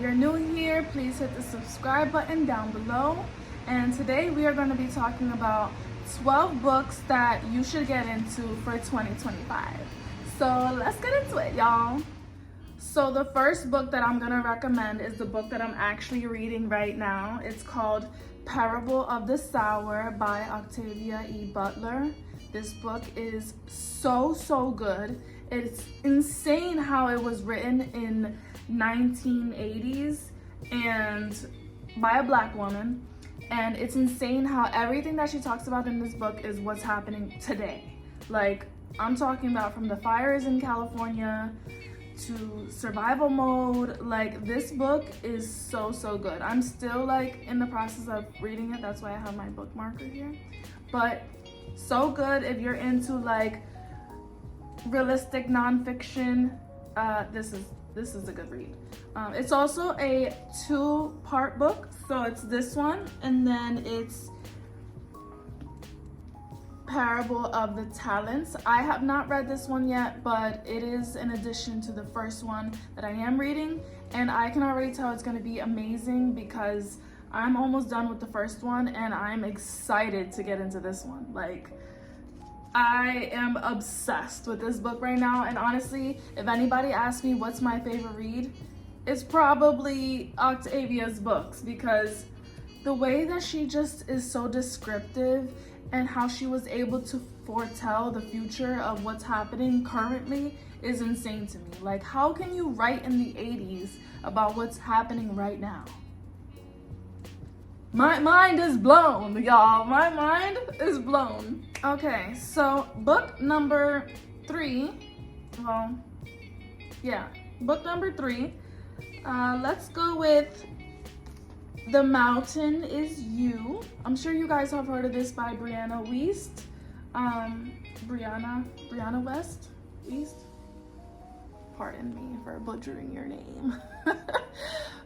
you're new here, please hit the subscribe button down below. And today we are going to be talking about 12 books that you should get into for 2025. So let's get into it, y'all. So the first book that I'm going to recommend is the book that I'm actually reading right now. It's called Parable of the Sower by Octavia E. Butler. This book is so good. It's insane how it was written in 1980s and by a Black woman. And it's insane how everything that she talks about in this book is what's happening today. Like, I'm talking about from the fires in California to survival mode. Like, this book is so good. I'm still like in the process of reading it. That's why I have my bookmarker here. But so good if you're into like realistic nonfiction. This is a good read. It's also a 2-part book, so it's this one and then it's Parable of the Talents. I have not read this one yet, but it is in addition to the first one that I am reading, and I can already tell it's going to be amazing because I'm almost done with the first one and I'm excited to get into this one. Like, I am obsessed with this book right now, and honestly, if anybody asks me what's my favorite read, it's probably Octavia's books, because the way that she just is so descriptive and how she was able to foretell the future of what's happening currently is insane to me. Like, how can you write in the 80s about what's happening right now? My mind is blown, y'all. My mind is blown. Okay, so book number 3. Book number 3. Let's go with The Mountain Is You. I'm sure you guys have heard of this by Brianna Wiest. Brianna Wiest. Pardon me for butchering your name.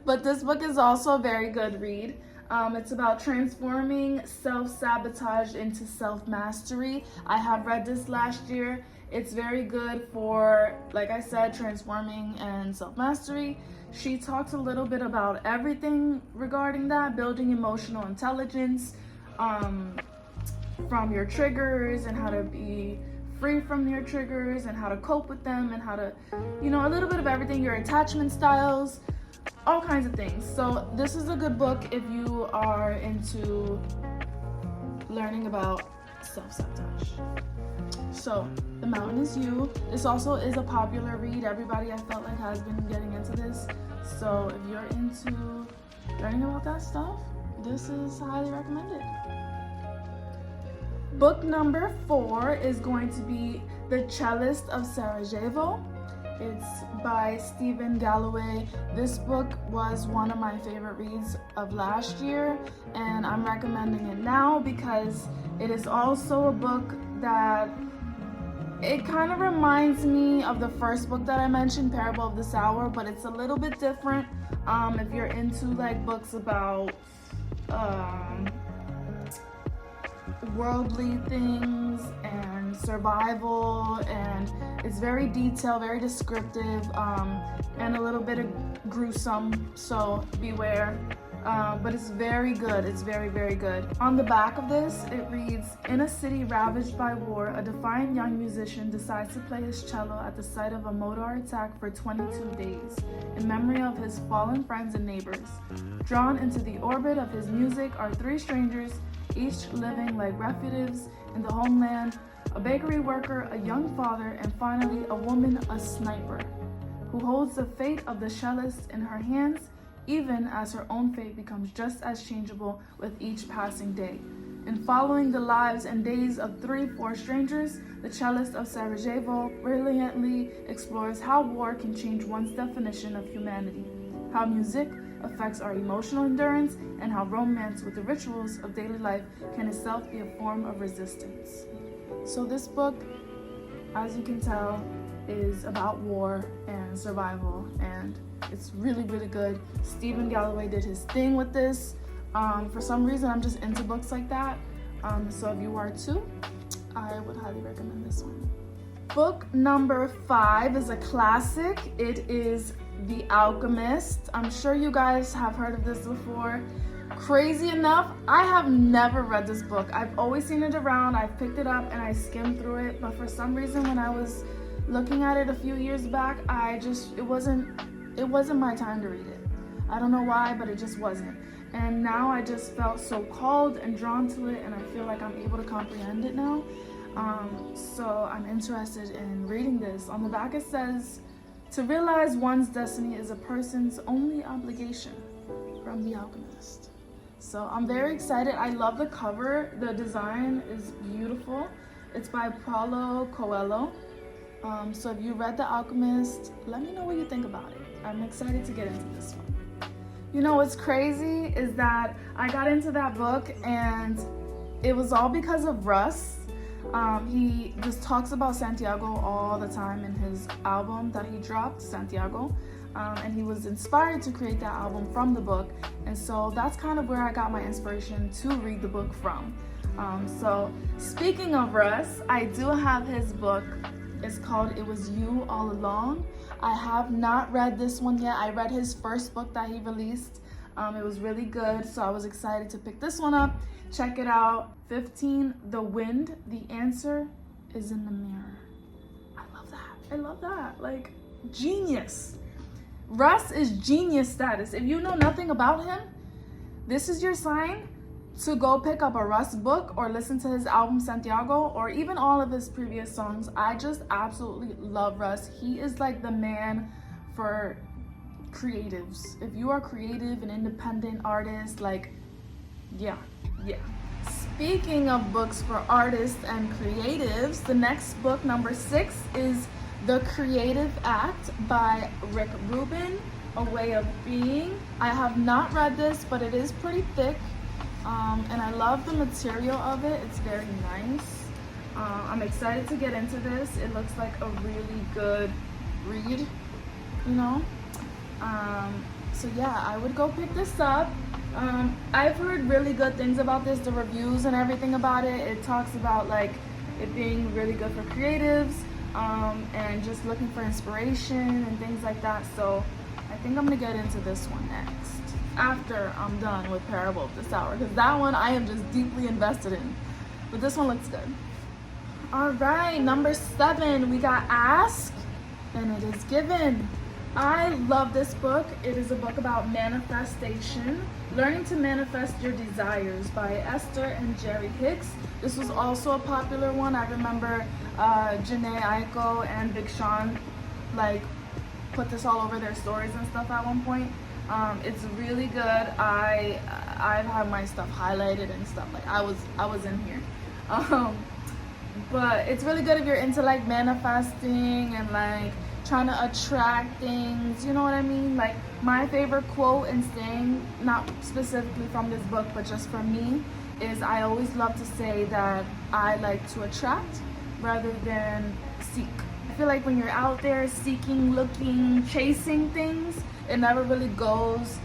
But this book is also a very good read. It's about transforming self-sabotage into self-mastery. I have read this last year. It's very good for, like I said, transforming and self-mastery. She talks a little bit about everything regarding that, building emotional intelligence, from your triggers and how to be free from your triggers and how to cope with them and how to, a little bit of everything, your attachment styles, all kinds of things. So this is a good book if you are into learning about self-sabotage. So The Mountain Is You. This also is a popular read. Everybody, I felt like, has been getting into this. So if you're into learning about that stuff, this is highly recommended. Book number 4 is going to be The Cellist of Sarajevo. It's by Stephen Galloway. This book was one of my favorite reads of last year, and I'm recommending it now because it is also a book that it kind of reminds me of the first book that I mentioned, Parable of the Sower, but it's a little bit different. If you're into like books about worldly things and survival, and it's very detailed, very descriptive, and a little bit of gruesome, so beware. But it's very good. It's very good. On the back of this, it reads, in a city ravaged by war, a defiant young musician decides to play his cello at the site of a Modar attack for 22 days, in memory of his fallen friends and neighbors. Drawn into the orbit of his music are 3 strangers, each living like refugees in the homeland, a bakery worker, a young father, and finally a woman, a sniper, who holds the fate of the cellist in her hands, even as her own fate becomes just as changeable with each passing day. In following the lives and days of 4 strangers, The Cellist of Sarajevo brilliantly explores how war can change one's definition of humanity, how music affects our emotional endurance, and how romance with the rituals of daily life can itself be a form of resistance. So this book, as you can tell, is about war and survival, and it's really good. Stephen Galloway did his thing with this. For some reason, I'm just into books like that. So if you are too, I would highly recommend this one. Book number 5 is a classic. It is The Alchemist. I'm sure you guys have heard of this before. Crazy enough, I have never read this book. I've always seen it around. I've picked it up and I skimmed through it, but for some reason when I was looking at it a few years back, it wasn't my time to read it. I don't know why, but it just wasn't. And now I just felt so called and drawn to it, and I feel like I'm able to comprehend it now. So I'm interested in reading this. On the back it says, "To realize one's destiny is a person's only obligation," from The Alchemist. So I'm very excited. I love the cover. The design is beautiful. It's by Paulo Coelho. So if you read The Alchemist, let me know what you think about it. I'm excited to get into this one. You know what's crazy is that I got into that book and it was all because of Russ. He just talks about Santiago all the time in his album that he dropped, Santiago. And he was inspired to create that album from the book. And so that's kind of where I got my inspiration to read the book from. So speaking of Russ, I do have his book. It's called It Was You All Along. I have not read this one yet. I read his first book that he released. It was really good, so I was excited to pick this one up. Check it out. 15, The Wind, The Answer is in the Mirror. I love that. I love that. Like, genius. Russ is genius status. If you know nothing about him, this is your sign to go pick up a Russ book or listen to his album Santiago or even all of his previous songs. I just absolutely love Russ. He is like the man for creatives. If you are creative and independent artist, like, yeah. Speaking of books for artists and creatives, the next book, number 6, is The Creative Act by Rick Rubin, A Way of Being. I have not read this, but it is pretty thick. And I love the material of it. It's very nice. I'm excited to get into this. It looks like a really good read, you know? So yeah, I would go pick this up. I've heard really good things about this, the reviews and everything about it. It talks about like it being really good for creatives, and just looking for inspiration and things like that. So I think I'm gonna get into this one next, after I'm done with Parable of this Hour, because that one I am just deeply invested in. But this one looks good. All right, number 7, we got Ask, and it is Given. I love this book. It is a book about manifestation, learning to manifest your desires, by Esther and Jerry Hicks. This was also a popular one. I remember Janae Aiko and Big Sean like put this all over their stories and stuff at one point. It's really good. I've had my stuff highlighted and stuff. Like I was in here. But it's really good if you're into like manifesting and like trying to attract things, you know what I mean? Like my favorite quote and saying, not specifically from this book, but just for me, is I always love to say that I like to attract rather than seek. I feel like when you're out there seeking, looking, chasing things, it never really goes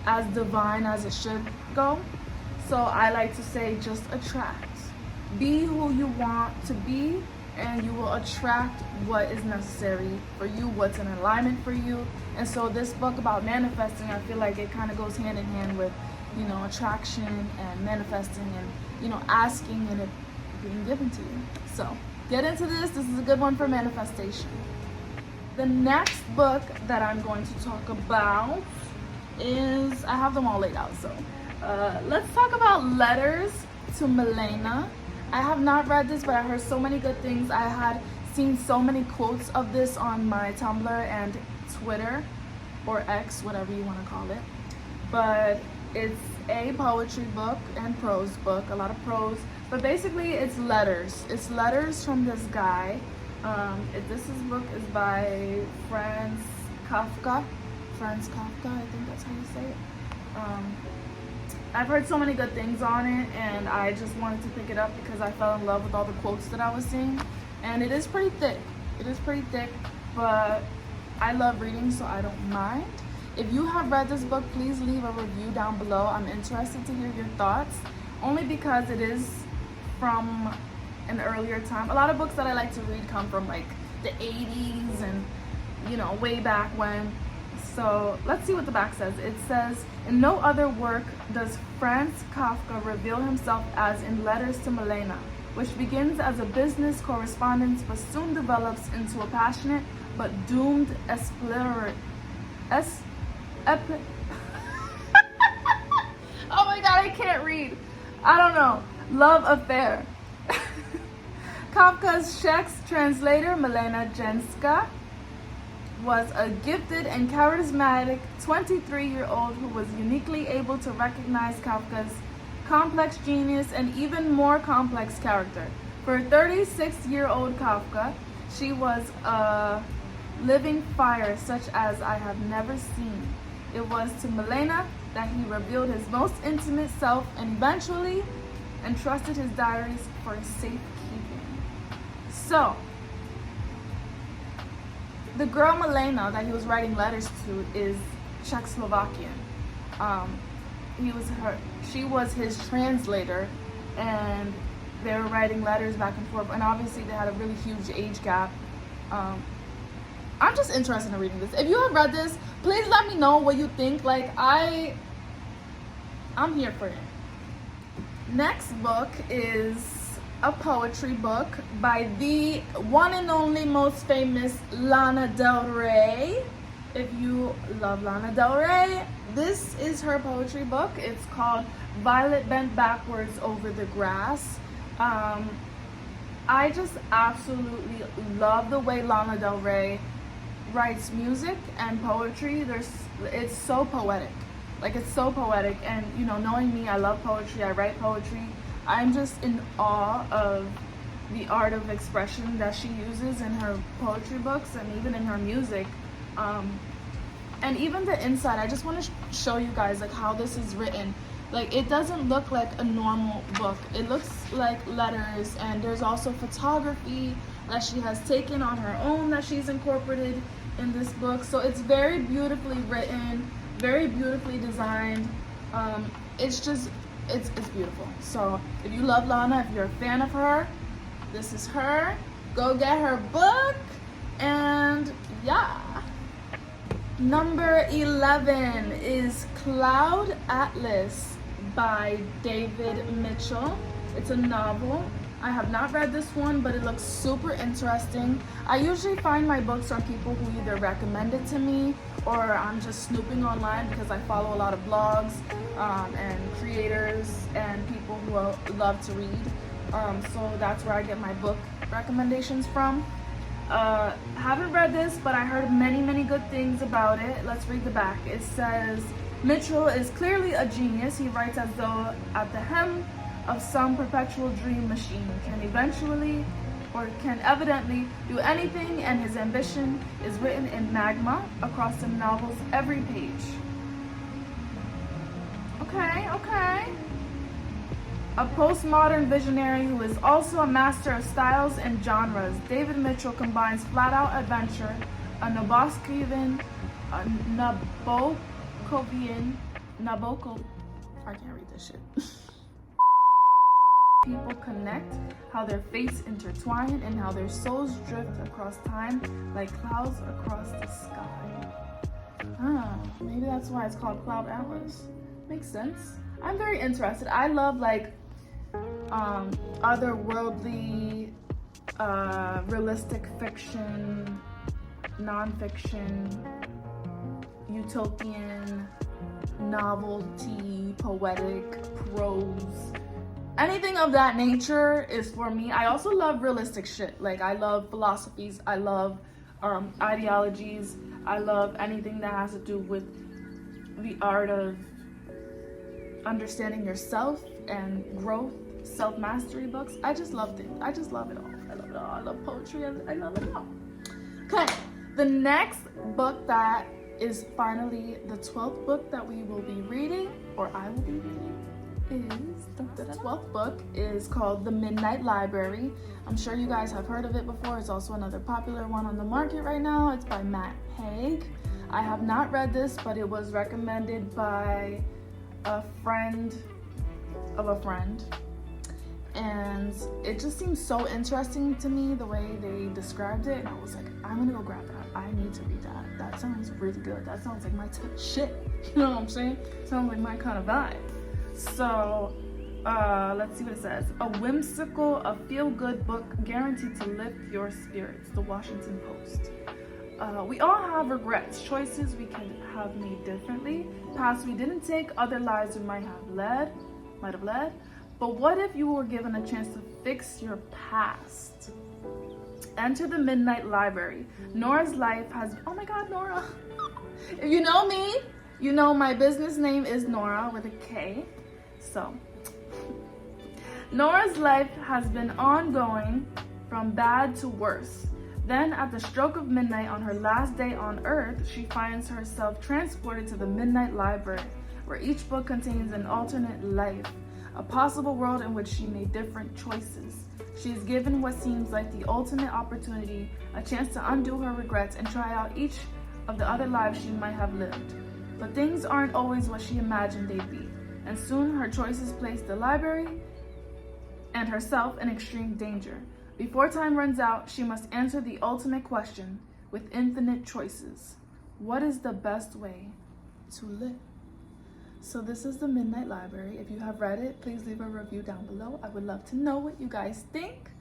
as divine as it should go. So I like to say just attract. Be who you want to be, and you will attract what is necessary for you, what's in alignment for you. And so this book about manifesting, I feel like it kind of goes hand in hand with, you know, attraction and manifesting and, you know, asking and it being given to you. So get into this. This is a good one for manifestation. The next book that I'm going to talk about is, I have them all laid out. So let's talk about Letters to Milena. I have not read this, but I heard so many good things. I had seen so many quotes of this on my Tumblr and Twitter, or X, whatever you want to call it. But it's a poetry book and prose book, a lot of prose. But basically it's letters. It's letters from this guy. This book is by Franz Kafka. Franz Kafka, I think that's how you say it. I've heard so many good things on it, and I just wanted to pick it up because I fell in love with all the quotes that I was seeing. And it is pretty thick. It is pretty thick, but I love reading, so I don't mind. If you have read this book, please leave a review down below. I'm interested to hear your thoughts, only because it is from an earlier time. A lot of books that I like to read come from like the 80s and, you know, way back when. So let's see what the back says. It says, in no other work does Franz Kafka reveal himself as in Letters to Milena, which begins as a business correspondence but soon develops into a passionate but doomed oh my god, I can't read. I don't know. Love affair. Kafka's Czech's translator, Milena Jenska, was a gifted and charismatic 23-year-old who was uniquely able to recognize Kafka's complex genius and even more complex character. For a 36-year-old Kafka, she was a living fire such as I have never seen. It was to Milena that he revealed his most intimate self and eventually entrusted his diaries for safekeeping. So, the girl Milena that he was writing letters to is Czechoslovakian. She was his translator, and they were writing letters back and forth, and obviously they had a really huge age gap. I'm just interested in reading this. If you have read this, please let me know what you think. Like, I'm here for it. Next book is a poetry book by the one and only most famous Lana Del Rey. If you love Lana Del Rey, this is her poetry book. It's called Violet Bent Backwards Over the Grass. I just absolutely love the way Lana Del Rey writes music and poetry. It's so poetic. Like, it's so poetic, and you know, knowing me, I love poetry, I write poetry. I'm just in awe of the art of expression that she uses in her poetry books and even in her music. And even the inside, I just want to show you guys like how this is written. Like, it doesn't look like a normal book. It looks like letters, and there's also photography that she has taken on her own that she's incorporated in this book. So it's very beautifully written, very beautifully designed. It's beautiful. So if you love Lana, if you're a fan of her, this is her. Go get her book. And yeah. Number 11 is Cloud Atlas by David Mitchell. It's a novel. I have not read this one, but it looks super interesting. I usually find my books on people who either recommend it to me or I'm just snooping online because I follow a lot of blogs and creators and people who love to read. So that's where I get my book recommendations from. Haven't read this, but I heard many good things about it. Let's read the back. It says, Mitchell is clearly a genius. He writes as though at the hem of some perpetual dream machine, can evidently do anything, and his ambition is written in magma across the novel's every page. Okay. A postmodern visionary who is also a master of styles and genres, David Mitchell combines flat-out adventure, a Nabokovian, I can't read this shit. People connect, how their fates intertwine, and how their souls drift across time like clouds across the sky. Maybe that's why it's called Cloud Atlas. Makes sense. I'm very interested. I love like otherworldly, realistic fiction, nonfiction, utopian, novelty, poetic, prose. Anything of that nature is for me. I also love realistic shit. Like, I love philosophies. I love ideologies. I love anything that has to do with the art of understanding yourself and growth, self-mastery books. I just love it. I just love it all. I love it all. I love poetry. I love it all. Okay, the next book that is finally the 12th book that we will be reading, or I will be reading, is the 12th book is called The Midnight Library. I'm sure you guys have heard of it before. It's also another popular one on the market right now. It's by Matt Haig. I have not read this, but it was recommended by a friend of a friend. and it just seemed so interesting to me the way they described it, and I was like, I'm gonna go grab that. I need to read that. That sounds really good. That sounds like my type of shit. You know what I'm saying? Sounds like my kind of vibe. So let's see what it says. A whimsical, a feel-good book guaranteed to lift your spirits. The Washington Post. We all have regrets, choices we could have made differently, paths we didn't take, other lives we might have led. But what if you were given a chance to fix your past? Enter the Midnight Library. Nora's life has, oh my God, Nora. If you know me, you know my business name is Nora with a K. So, Nora's life has been ongoing from bad to worse. Then, at the stroke of midnight on her last day on Earth, she finds herself transported to the Midnight Library, where each book contains an alternate life, a possible world in which she made different choices. She is given what seems like the ultimate opportunity, a chance to undo her regrets and try out each of the other lives she might have lived. But things aren't always what she imagined they'd be, and soon her choices place the library and herself in extreme danger. Before time runs out, she must answer the ultimate question with infinite choices. What is the best way to live? So this is the Midnight Library. If you have read it, please leave a review down below. I would love to know what you guys think.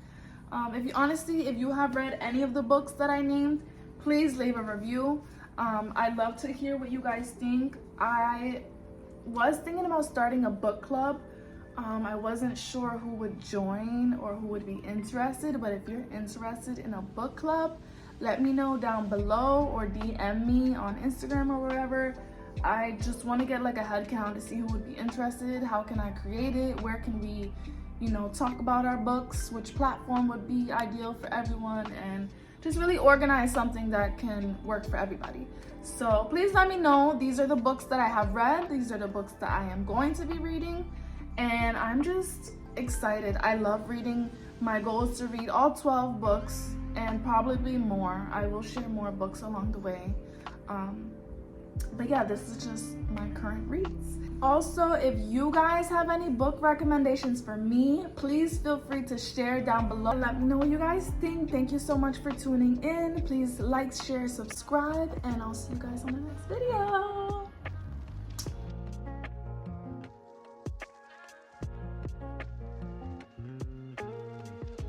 If you have read any of the books that I named, please leave a review. I'd love to hear what you guys think. I was thinking about starting a book club. I wasn't sure who would join or who would be interested, but if you're interested in a book club, let me know down below or DM me on Instagram or wherever. I just want to get like a head count to see who would be interested. How can I create it? Where can we, talk about our books? Which platform would be ideal for everyone? And just really organize something that can work for everybody. So please let me know. These are the books that I have read. These are the books that I am going to be reading. And I'm just excited. I love reading. My goal is to read all 12 books and probably more. I will share more books along the way. But yeah, this is just my current reads. Also, if you guys have any book recommendations for me, please feel free to share down below. Let me know what you guys think. Thank you so much for tuning in. Please like, share, subscribe, and I'll see you guys on the next video.